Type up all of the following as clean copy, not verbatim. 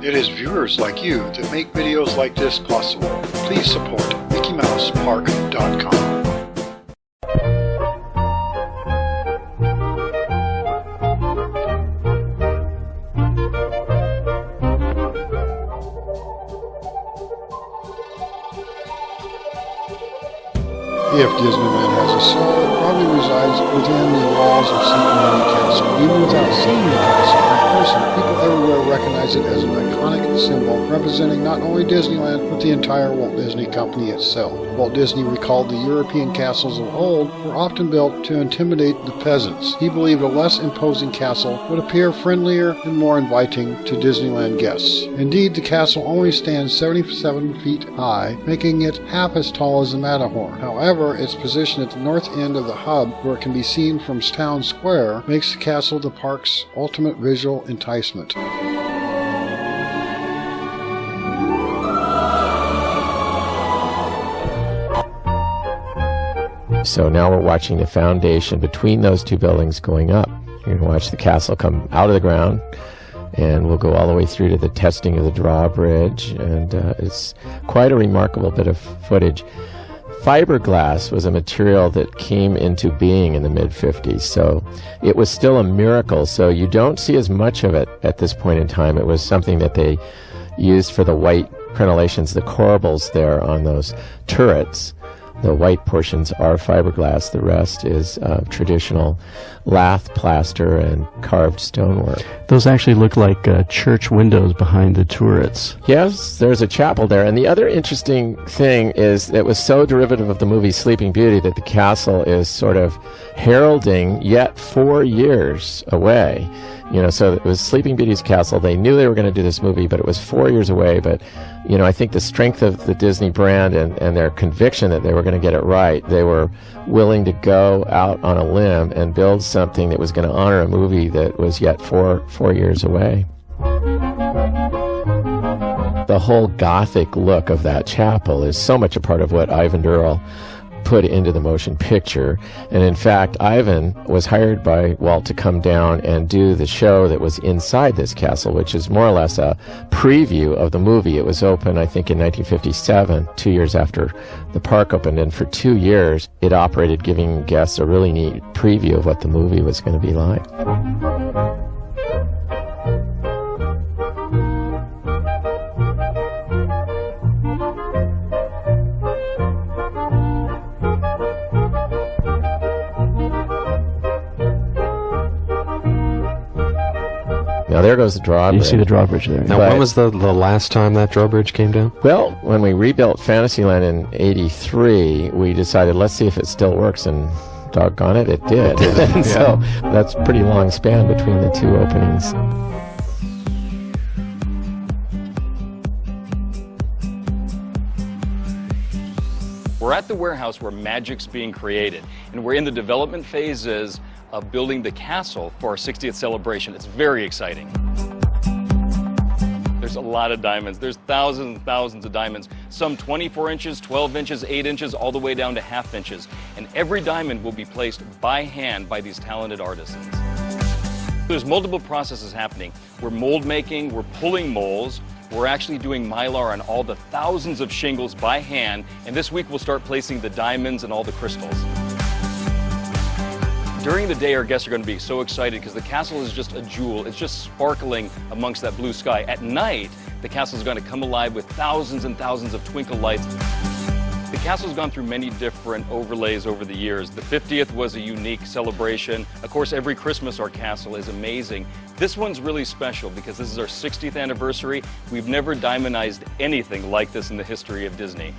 It is viewers like you that make videos like this possible. Please support MickeyMousePark.com. If Disneyland has a soul, it probably resides within the walls of Sleeping Beauty Castle. Even without seeing the castle in person, people everywhere recognize it as an iconic symbol representing not only Disneyland, but the entire Walt Disney Company itself. Walt Disney recalled the European castles of old were often built to intimidate the peasants. He believed a less imposing castle would appear friendlier and more inviting to Disneyland guests. Indeed, the castle only stands 77 feet high, making it half as tall as the Matterhorn. However, its position at the north end of the hub, where it can be seen from Town Square, makes the castle the park's ultimate visual enticement. So now we're watching the foundation between those two buildings going up. You can watch the castle come out of the ground, and we'll go all the way through to the testing of the drawbridge, and it's quite a remarkable bit of footage. Fiberglass was a material that came into being in the mid-50s, so it was still a miracle. So you don't see as much of it at this point in time. It was something that they used for the white crenellations, the corbels there on those turrets. The white portions are fiberglass. The rest is traditional lath plaster and carved stonework. Those actually look like church windows behind the turrets. Yes, there's a chapel there. And the other interesting thing is it was so derivative of the movie Sleeping Beauty that the castle is sort of heralding yet 4 years away. You know, so it was Sleeping Beauty's castle. They knew they were going to do this movie, but it was 4 years away. But, you know, I think the strength of the Disney brand and their conviction that they were going to get it right, they were willing to go out on a limb and build something that was going to honor a movie that was yet four years away. The whole Gothic look of that chapel is so much a part of what Ivan Durrell put into the motion picture. And in fact, Ivan was hired by Walt to come down and do the show that was inside this castle, which is more or less a preview of the movie. It was open, I think, in 1957, 2 years after the park opened, and for 2 years it operated, giving guests a really neat preview of what the movie was going to be like. Now there goes the drawbridge. You see the drawbridge there. Now, when was the last time that drawbridge came down? Well, when we rebuilt Fantasyland in '83, we decided, let's see if it still works, and doggone it, it did. And so that's a pretty long span between the two openings. We're at the warehouse where magic's being created, and we're in the development phases of building the castle for our 60th celebration. It's very exciting. There's a lot of diamonds. There's thousands and thousands of diamonds, some 24 inches, 12 inches, 8 inches, all the way down to ½ inches. And every diamond will be placed by hand by these talented artisans. There's multiple processes happening. We're mold making, we're pulling molds, we're actually doing mylar on all the thousands of shingles by hand, and this week we'll start placing the diamonds and all the crystals. During the day, our guests are going to be so excited because the castle is just a jewel. It's just sparkling amongst that blue sky. At night, the castle is going to come alive with thousands and thousands of twinkle lights. The castle's gone through many different overlays over the years. The 50th was a unique celebration. Of course, every Christmas our castle is amazing. This one's really special because this is our 60th anniversary. We've never diamondized anything like this in the history of Disney.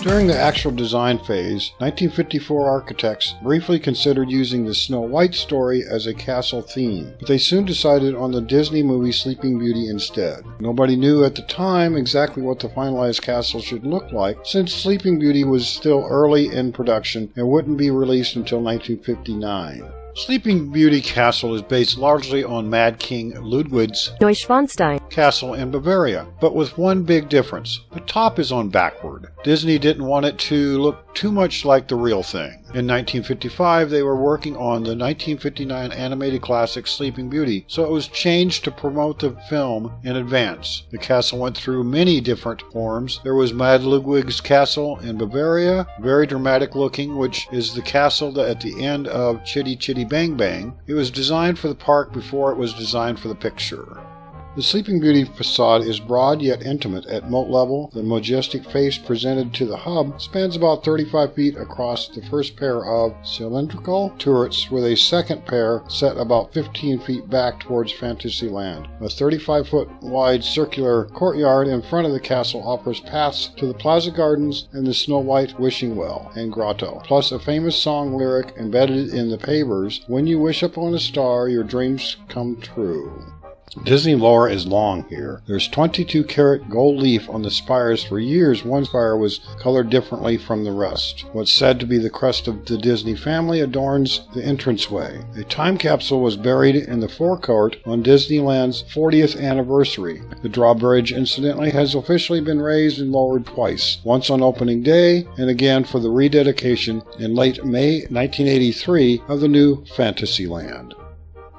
During the actual design phase, 1954 architects briefly considered using the Snow White story as a castle theme, but they soon decided on the Disney movie Sleeping Beauty instead. Nobody knew at the time exactly what the finalized castle should look like, since Sleeping Beauty was still early in production and wouldn't be released until 1959. Sleeping Beauty Castle is based largely on Mad King Ludwig's Neuschwanstein castle in Bavaria, but with one big difference. The top is on backward. Disney didn't want it to look too much like the real thing. In 1955, they were working on the 1959 animated classic Sleeping Beauty, so it was changed to promote the film in advance. The castle went through many different forms. There was Mad Ludwig's Castle in Bavaria, very dramatic looking, which is the castle at the end of Chitty Chitty Bang Bang. It was designed for the park before it was designed for the picture. The Sleeping Beauty facade is broad yet intimate at moat level. The majestic face presented to the hub spans about 35 feet across the first pair of cylindrical turrets, with a second pair set about 15 feet back towards Fantasyland. A 35-foot wide circular courtyard in front of the castle offers paths to the Plaza Gardens and the Snow White Wishing Well and Grotto, plus a famous song lyric embedded in the pavers: "When you wish upon a star, your dreams come true." Disney lore is long here. There's 22-karat gold leaf on the spires. For years, one spire was colored differently from the rest. What's said to be the crest of the Disney family adorns the entranceway. A time capsule was buried in the forecourt on Disneyland's 40th anniversary. The drawbridge, incidentally, has officially been raised and lowered twice, once on opening day and again for the rededication in late May 1983 of the new Fantasyland.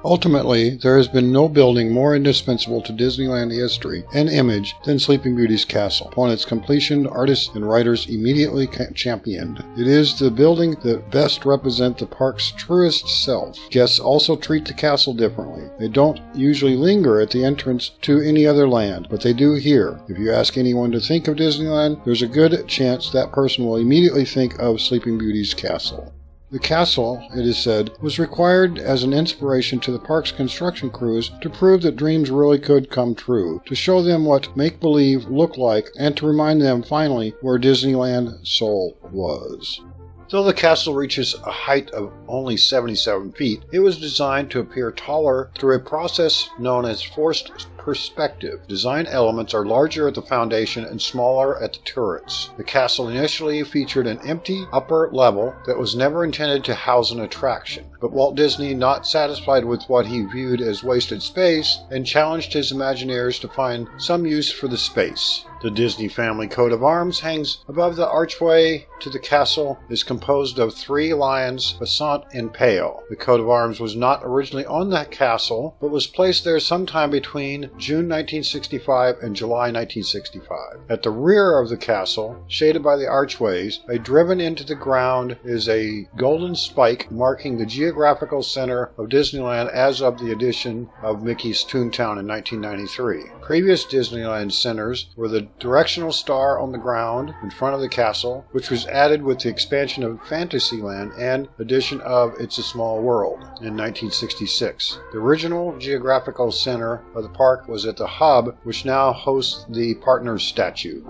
Ultimately, there has been no building more indispensable to Disneyland history and image than Sleeping Beauty's castle. Upon its completion, artists and writers immediately championed. It is the building that best represents the park's truest self. Guests also treat the castle differently. They don't usually linger at the entrance to any other land, but they do here. If you ask anyone to think of Disneyland, there's a good chance that person will immediately think of Sleeping Beauty's castle. The castle, it is said, was required as an inspiration to the park's construction crews to prove that dreams really could come true, to show them what make-believe looked like, and to remind them finally where Disneyland soul was. Though the castle reaches a height of only 77 feet, it was designed to appear taller through a process known as forced perspective. Design elements are larger at the foundation and smaller at the turrets. The castle initially featured an empty upper level that was never intended to house an attraction, but Walt Disney, not satisfied with what he viewed as wasted space, and challenged his Imagineers to find some use for the space. The Disney family coat of arms hangs above the archway to the castle, is composed of 3 lions, passant and pale. The coat of arms was not originally on the castle, but was placed there sometime between June 1965 and July 1965. At the rear of the castle, shaded by the archways, driven into the ground is a golden spike marking the geographical center of Disneyland as of the addition of Mickey's Toontown in 1993. Previous Disneyland centers were the directional star on the ground in front of the castle, which was added with the expansion of Fantasyland and addition of It's a Small World in 1966. The original geographical center of the park was at the hub, which now hosts the Partners statue.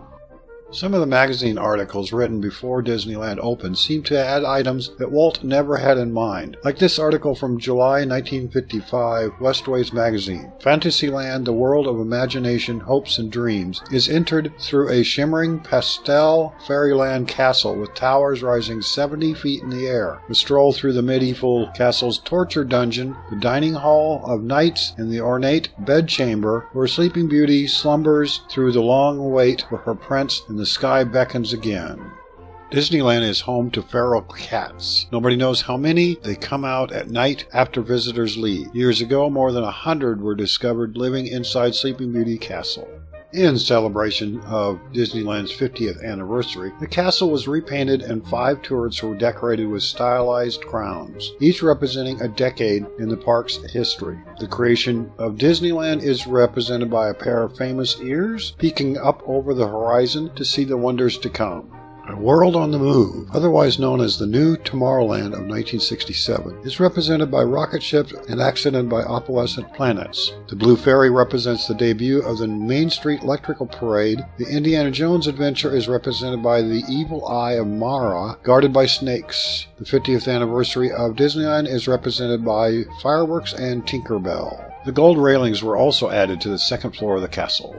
Some of the magazine articles written before Disneyland opened seem to add items that Walt never had in mind, like this article from July 1955 Westways magazine. Fantasyland, the world of imagination, hopes, and dreams, is entered through a shimmering pastel fairyland castle with towers rising 70 feet in the air. A stroll through the medieval castle's torture dungeon, the dining hall of knights, and the ornate bedchamber where Sleeping Beauty slumbers through the long wait for her prince, and the sky beckons again. Disneyland is home to feral cats. Nobody knows how many. They come out at night after visitors leave. Years ago, more than 100 were discovered living inside Sleeping Beauty Castle. In celebration of Disneyland's 50th anniversary, the castle was repainted and 5 turrets were decorated with stylized crowns, each representing a decade in the park's history. The creation of Disneyland is represented by a pair of famous ears peeking up over the horizon to see the wonders to come. A world on the move, otherwise known as the New Tomorrowland of 1967, is represented by rocket ships and accented by opalescent planets. The Blue Fairy represents the debut of the Main Street Electrical Parade. The Indiana Jones adventure is represented by the Evil Eye of Mara, guarded by snakes. The 50th anniversary of Disneyland is represented by fireworks and Tinkerbell. The gold railings were also added to the second floor of the castle.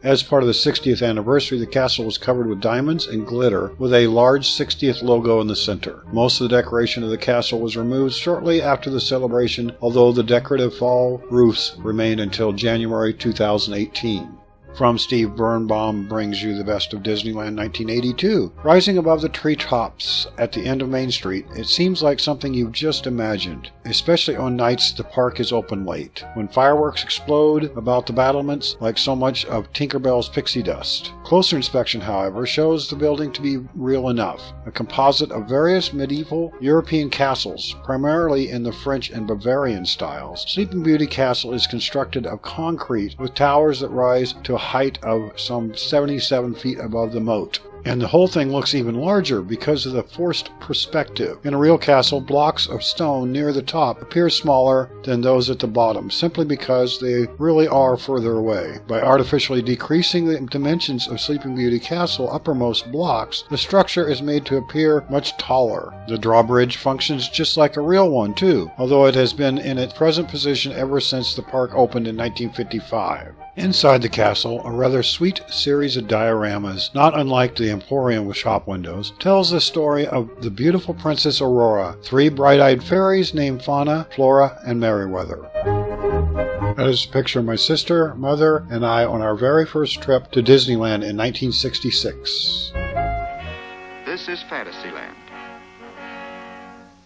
As part of the 60th anniversary, the castle was covered with diamonds and glitter with a large 60th logo in the center. Most of the decoration of the castle was removed shortly after the celebration, although the decorative fall roofs remained until January 2018. From Steve Birnbaum brings you the best of Disneyland 1982. Rising above the treetops at the end of Main Street, it seems like something you've just imagined, especially on nights the park is open late, when fireworks explode about the battlements like so much of Tinkerbell's pixie dust. Closer inspection, however, shows the building to be real enough, a composite of various medieval European castles, primarily in the French and Bavarian styles. Sleeping Beauty Castle is constructed of concrete with towers that rise to a height of some 77 feet above the moat. And the whole thing looks even larger because of the forced perspective. In a real castle, blocks of stone near the top appear smaller than those at the bottom, simply because they really are further away. By artificially decreasing the dimensions of Sleeping Beauty Castle uppermost blocks, the structure is made to appear much taller. The drawbridge functions just like a real one, too, although it has been in its present position ever since the park opened in 1955. Inside the castle, a rather sweet series of dioramas, not unlike the Emporium with shop windows, tells the story of the beautiful Princess Aurora, 3 bright-eyed fairies named Fauna, Flora, and Merryweather. That is a picture of my sister, mother, and I on our very first trip to Disneyland in 1966. This is Fantasyland.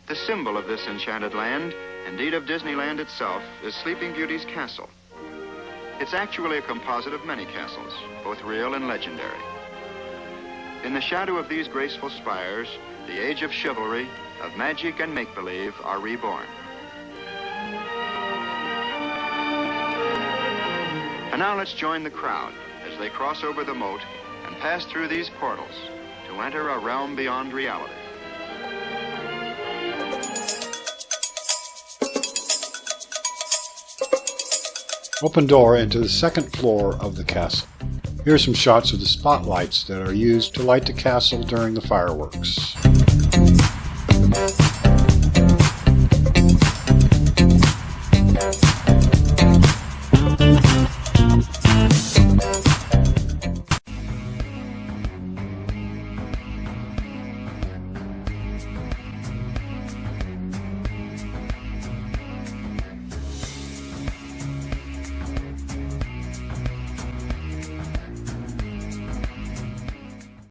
The symbol of this enchanted land, indeed of Disneyland itself, is Sleeping Beauty's castle. It's actually a composite of many castles, both real and legendary. In the shadow of these graceful spires, the age of chivalry, of magic and make-believe are reborn. And now let's join the crowd as they cross over the moat and pass through these portals to enter a realm beyond reality. Open door into the second floor of the castle. Here are some shots of the spotlights that are used to light the castle during the fireworks.